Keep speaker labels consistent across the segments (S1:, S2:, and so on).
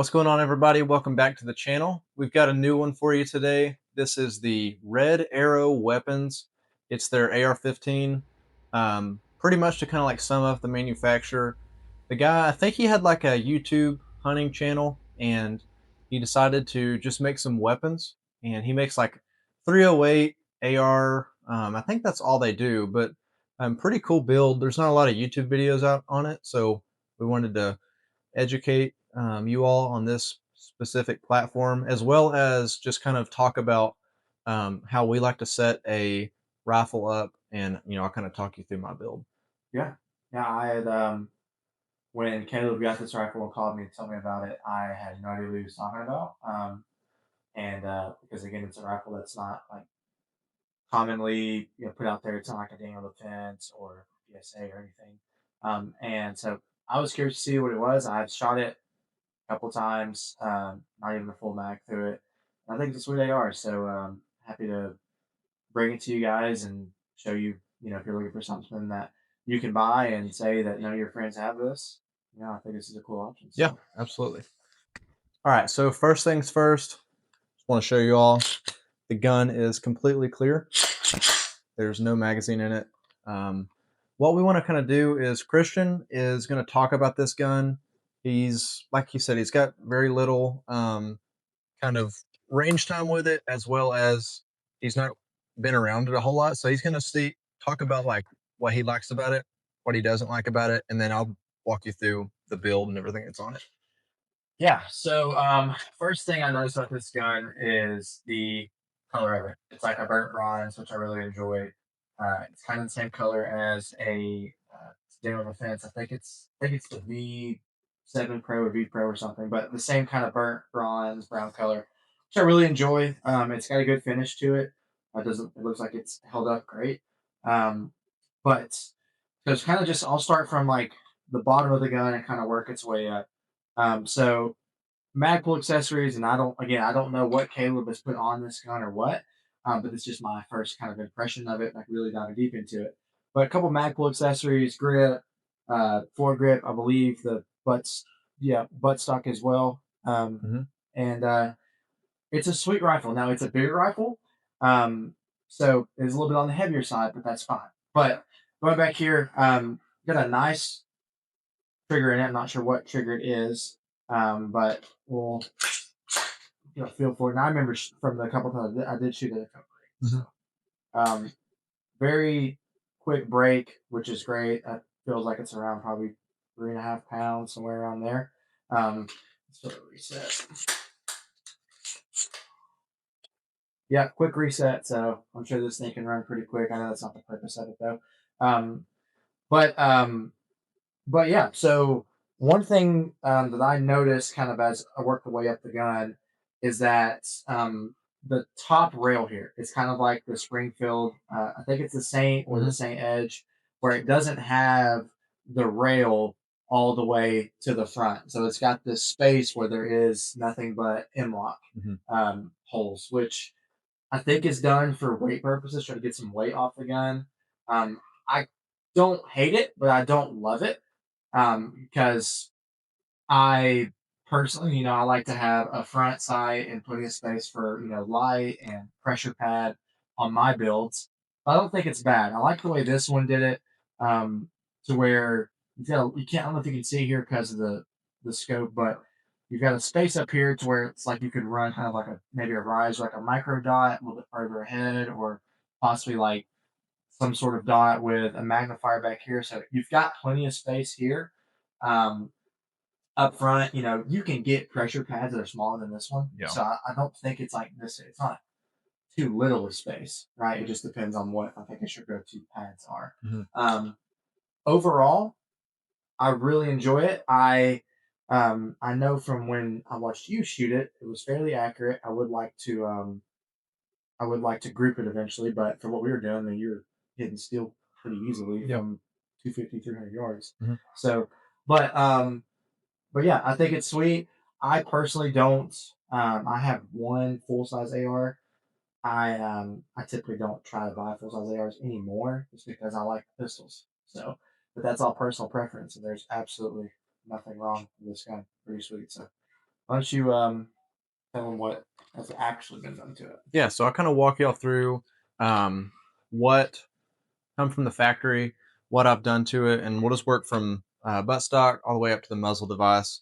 S1: What's going on, everybody? Welcome back to the channel. We've got a new one for you today. This is the Red Arrow Weapons. It's their AR-15. Pretty much to kind of like sum up the manufacturer. The guy, I think he had like a YouTube hunting channel, and he decided to just make some weapons. And he makes like 308 AR. I think that's all they do, but pretty cool build. There's not a lot of YouTube videos out on it, so we wanted to educate you all on this specific platform, as well as just kind of talk about how we like to set a rifle up, and I'll kind of talk you through my build.
S2: Yeah, yeah. I had when Caleb got this rifle and called me to tell me about it, I had no idea what he was talking about. And because again, it's a rifle that's not like commonly put out there. It's not like a Daniel Defense or PSA or anything. And so I was curious to see what it was. I've shot it a couple times, not even a full mag through it. I think that's where they are. So happy to bring it to you guys and show you, if you're looking for something that you can buy and say that none of your friends have this, I think this is a cool option.
S1: Yeah,
S2: So,
S1: absolutely. All right, so first things first, just want to show you all the gun is completely clear. There's no magazine in it. What we want to kind of do is Christian is going to talk about this gun. He's, like he said, he's got very little kind of range time with it, as well as he's not been around it a whole lot. So he's going to talk about like what he likes about it, what he doesn't like about it, and then I'll walk you through the build and everything that's on it.
S2: yeah. So, first thing I noticed about this gun is the color of it. It's like a burnt bronze, which I really enjoy. It's kind of the same color as a Daniel Defense. I think it's the V7 Pro or V Pro or something, but the same kind of burnt bronze brown color, which I really enjoy. It's got a good finish to it. It looks like it's held up great. Um, but so it's kind of just I'll start from like the bottom of the gun and kind of work its way up. So Magpul accessories, and I don't know what Caleb has put on this gun or what, but it's just my first kind of impression of it, like really diving deep into it. But a couple Magpul accessories, grip, foregrip, I believe the buttstock as well,
S1: Mm-hmm.
S2: and it's a sweet rifle. Now it's a bigger rifle, so it's a little bit on the heavier side, but that's fine. But going back here, got a nice trigger in it. I'm not sure what trigger it is, but we'll feel for it. And I remember from the couple times I did shoot it a couple times.
S1: Mm-hmm.
S2: So, very quick break, which is great. That feels like it's around probably 3.5 pounds, somewhere around there. So reset. Yeah, quick reset. So I'm sure this thing can run pretty quick. I know that's not the purpose of it though. Um, but um, but yeah. So one thing that I noticed kind of as I worked the way up the gun is that the top rail here is kind of like the Springfield. I think it's the Saint or the
S1: Mm-hmm.
S2: Saint Edge, where it doesn't have the rail all the way to the front. So it's got this space where there is nothing but M-lock
S1: Mm-hmm.
S2: holes, which I think is done for weight purposes, trying to get some weight off the gun. I don't hate it, but I don't love it because I personally, I like to have a front sight and plenty of space for light and pressure pad on my builds. I don't think it's bad. I like the way this one did it, to where you can't. I don't know if you can see here because of the scope, but you've got a space up here to where it's like you could run kind of like maybe a rise, like a micro dot a little bit further ahead, or possibly like some sort of dot with a magnifier back here. So you've got plenty of space here. Um, Up front, you can get pressure pads that are smaller than this one.
S1: Yeah.
S2: So I don't think it's like this. It's not too little of space, right? It just depends on what I think your go-to pads are.
S1: Mm-hmm.
S2: Um, Overall, I really enjoy it. I know from when I watched you shoot it, it was fairly accurate. I would like to group it eventually, but for what we were doing, I mean, you're hitting steel pretty easily
S1: Yep.
S2: from 250, 300 yards.
S1: Mm-hmm.
S2: So, but but yeah, I think it's sweet. I personally don't. I have one full size AR. I typically don't try to buy full size ARs anymore, just because I like pistols. So, but that's all personal preference, and there's absolutely nothing wrong with this gun. Pretty sweet. So, Why don't you tell them what has actually been done to it?
S1: Yeah, so I kind of walk y'all through um, what come from the factory, what I've done to it, and we'll just work from buttstock all the way up to the muzzle device.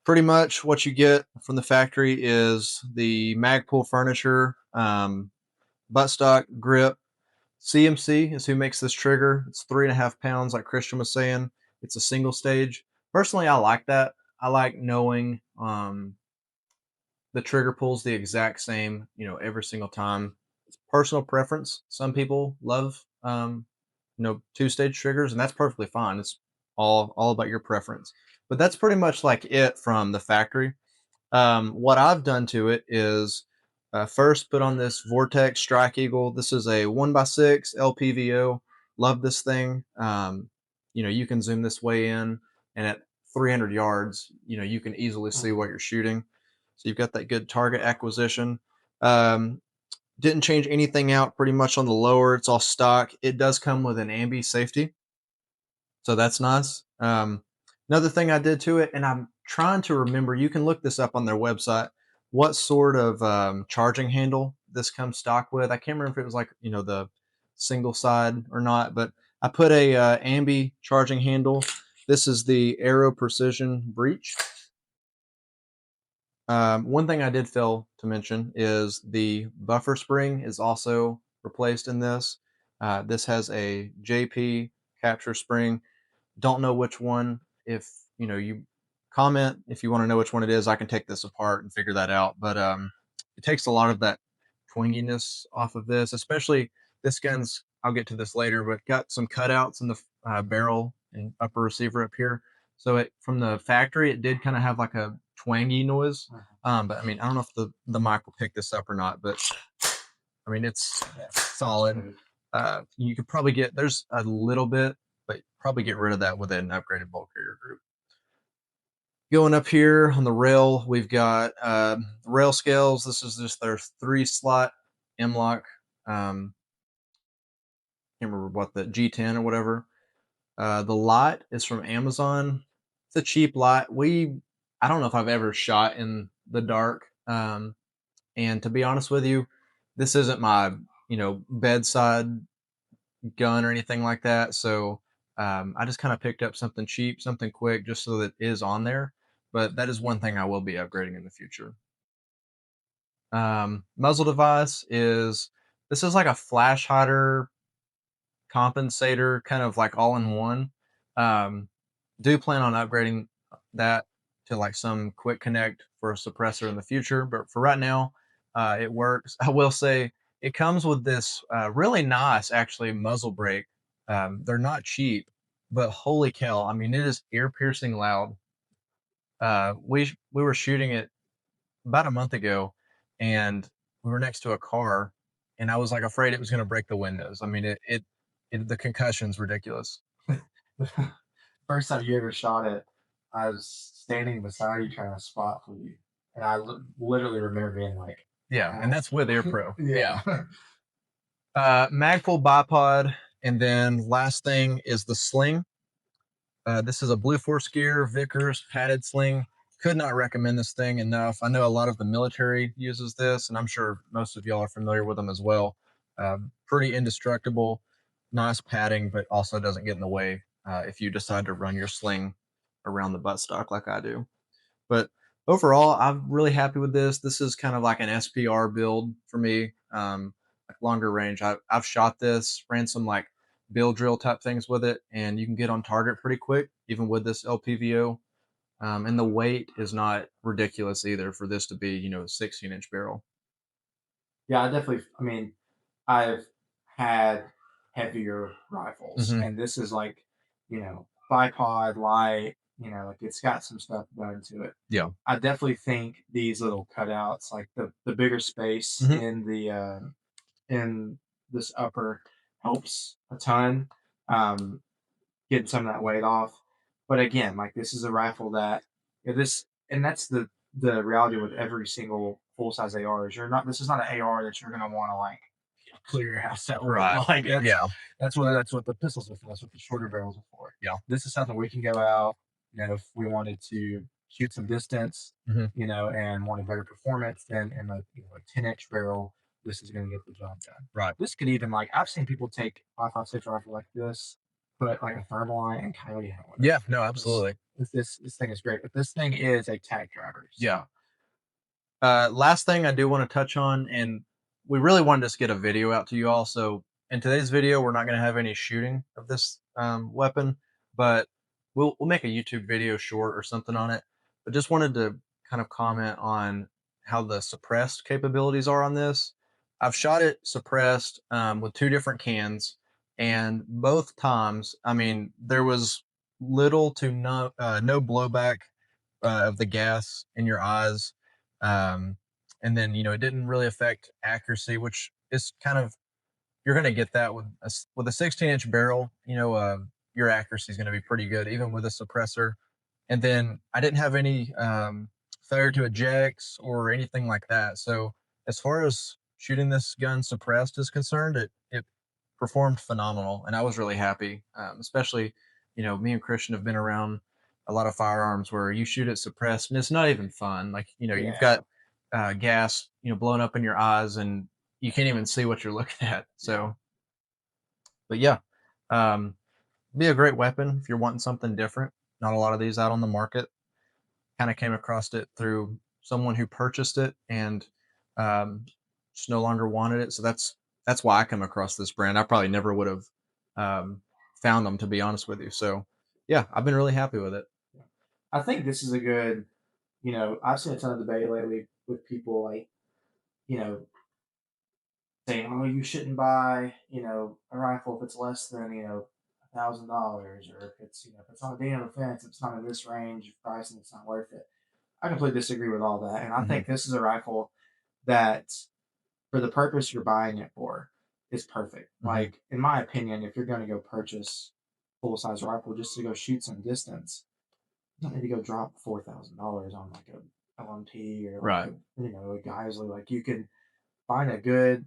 S1: Pretty much what you get from the factory is the Magpul furniture, buttstock, grip. CMC is who makes this trigger. It's 3.5 pounds, like Christian was saying. It's a single stage. Personally, I like that. I like knowing the trigger pulls the exact same, every single time. It's personal preference. Some people love, two-stage triggers, and that's perfectly fine. It's all about your preference. But that's pretty much like it from the factory. What I've done to it is first put on this Vortex Strike Eagle. This is a 1x6 LPVO. Love this thing. You can zoom this way in, and at 300 yards, you can easily see what you're shooting. So you've got that good target acquisition. Um, didn't change anything out pretty much on the lower. It's all stock. It does come with an ambi safety, so that's nice. Another thing I did to it, and I'm trying to remember, you can look this up on their website, what sort of charging handle this comes stock with. I can't remember if it was like, the single side or not, but I put a ambi charging handle. This is the Aero Precision Breach. One thing I did fail to mention is the buffer spring is also replaced in this. This has a JP capture spring. Don't know which one. If you comment if you want to know which one it is, I can take this apart and figure that out. But it takes a lot of that twinginess off of this, especially this gun's. I'll get to this later, but got some cutouts in the barrel and upper receiver up here. So it from the factory, it did kind of have like a twangy noise. But I mean, I don't know if the mic will pick this up or not, but I mean, it's solid. You could probably get there's a little bit, but probably get rid of that with an upgraded bolt carrier group. Going up here on the rail, we've got rail scales. This is just their 3-slot M-lock. Can't remember what the G10 or whatever. The lot is from Amazon. It's a cheap lot. I don't know if I've ever shot in the dark. And to be honest with you, this isn't my bedside gun or anything like that. So I just kind of picked up something cheap, something quick, just so that it is on there. But that is one thing I will be upgrading in the future. Muzzle device is this is like a flash hider compensator, kind of like all in one. Um, do plan on upgrading that to like some quick connect for a suppressor in the future, but for right now, it works. I will say it comes with this really nice, actually, muzzle brake. They're not cheap, but holy cow! I mean, it is ear piercing loud. We were shooting it about a month ago, and we were next to a car, and I was like afraid it was going to break the windows. I mean, the concussion's ridiculous.
S2: First time you ever shot it, I was standing beside you trying to spot for you, and literally remember being like,
S1: Yeah, and that's with Air Pro.
S2: yeah.
S1: Magpul bipod, and then last thing is the sling. This is a Blue Force Gear Vickers padded sling. Could not recommend this thing enough. I know a lot of the military uses this, and I'm sure most of y'all are familiar with them as well. Pretty indestructible, nice padding, but also doesn't get in the way if you decide to run your sling around the buttstock like I do. But overall, I'm really happy with this. This is kind of like an SPR build for me, like longer range. I've shot this, ran some like bill drill type things with it, and you can get on target pretty quick, even with this LPVO. And the weight is not ridiculous either for this to be, a 16-inch barrel.
S2: Yeah, I definitely. I mean, I've had heavier rifles,
S1: Hmm.
S2: and this is like, bipod light. Like it's got some stuff done to it.
S1: Yeah.
S2: I definitely think these little cutouts, like the bigger space
S1: Hmm.
S2: in this upper, helps a ton. Um, Getting some of that weight off. But again, like this is a rifle that this and that's the reality with every single full size AR is you're not this is not an AR that you're gonna want to like clear your house out with.
S1: Right.
S2: Like
S1: Yeah.
S2: that's what the pistols are for. That's what the shorter barrels are for.
S1: Yeah.
S2: This is something we can go out. If we wanted to shoot some distance,
S1: Mhm.
S2: and want a better performance, then in a 10-inch barrel, this is going to get the job done.
S1: Right.
S2: This could even like I've seen people take 5.56 rifle like this, put like a thermalite and coyote hunt with it.
S1: Yeah, no,
S2: This
S1: absolutely.
S2: this thing is great, but this thing is a tag driver.
S1: Yeah.
S2: So
S1: Last thing I do want to touch on, and we really wanted to just get a video out to you all. So in today's video, we're not going to have any shooting of this weapon, but we'll make a YouTube video short or something on it. But just wanted to kind of comment on how the suppressed capabilities are on this. I've shot it suppressed with two different cans, and both times, I mean, there was little to no blowback of the gas in your eyes, and then it didn't really affect accuracy, which is kind of, you're going to get that with with a 16-inch barrel. Your accuracy is going to be pretty good even with a suppressor. And then I didn't have any failure to ejects or anything like that. So as far as shooting this gun suppressed is concerned, it performed phenomenal, and I was really happy. Especially, me and Christian have been around a lot of firearms where you shoot it suppressed, and it's not even fun. Like, you've
S2: yeah,
S1: got gas, blowing up in your eyes, and you can't even see what you're looking at.
S2: yeah,
S1: So, but yeah, um, be a great weapon if you're wanting something different. Not a lot of these out on the market. Kind of came across it through someone who purchased it and just no longer wanted it. So that's why I come across this brand. I probably never would have um, found them, to be honest with you. So yeah, I've been really happy with it.
S2: yeah. I think this is a good. I've seen a ton of debate lately with people like you know saying, "Oh, you shouldn't buy, a rifle if it's less than, $1,000, or if it's on a day on the fence, if it's not in this range of price and it's not worth it." I completely disagree with all that, and I
S1: Hmm.
S2: think this is a rifle that, for the purpose you're buying it for, is perfect.
S1: Hmm.
S2: Like in my opinion, if you're going to go purchase full size rifle just to go shoot some distance, you don't need to go drop $4,000 on like a LMT or like
S1: Right.
S2: a Geisley. Like you can find a good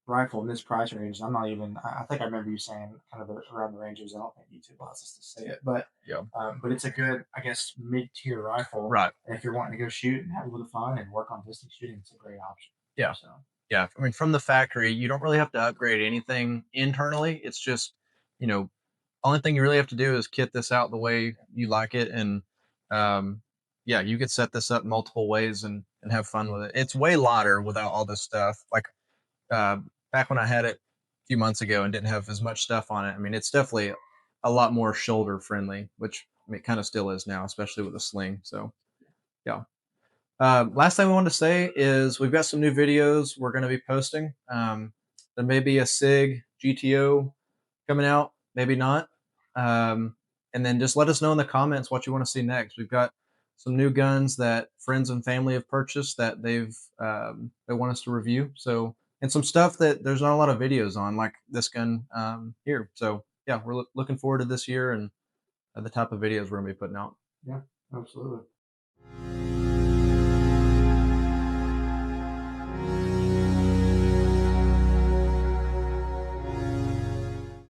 S2: rifle in this price range. I'm not even. I think I remember you saying kind of around the ranges. I don't think YouTube allows us to say it,
S1: Yeah.
S2: but it's a good, I guess, mid tier rifle.
S1: Right.
S2: And if you're wanting to go shoot and have a little fun and work on distance shooting, it's a great option.
S1: Yeah.
S2: So
S1: Yeah. I mean, from the factory, you don't really have to upgrade anything internally. It's just, you know, only thing you really have to do is kit this out the way you like it, and um, yeah, you could set this up multiple ways and have fun with it. It's way lighter without all this stuff. Like uh, back when I had it a few months ago and didn't have as much stuff on it. I mean, it's definitely a lot more shoulder friendly, which I mean, it kind of still is now, especially with a sling. So yeah. Last thing we wanted to say is we've got some new videos we're going to be posting. There may be a SIG GTO coming out, maybe not. And then just let us know in the comments what you want to see next. We've got some new guns that friends and family have purchased that they want us to review. So, and some stuff that there's not a lot of videos on, like this gun here. So yeah, we're looking forward to this year and the type of videos we're gonna be putting out.
S2: yeah, absolutely.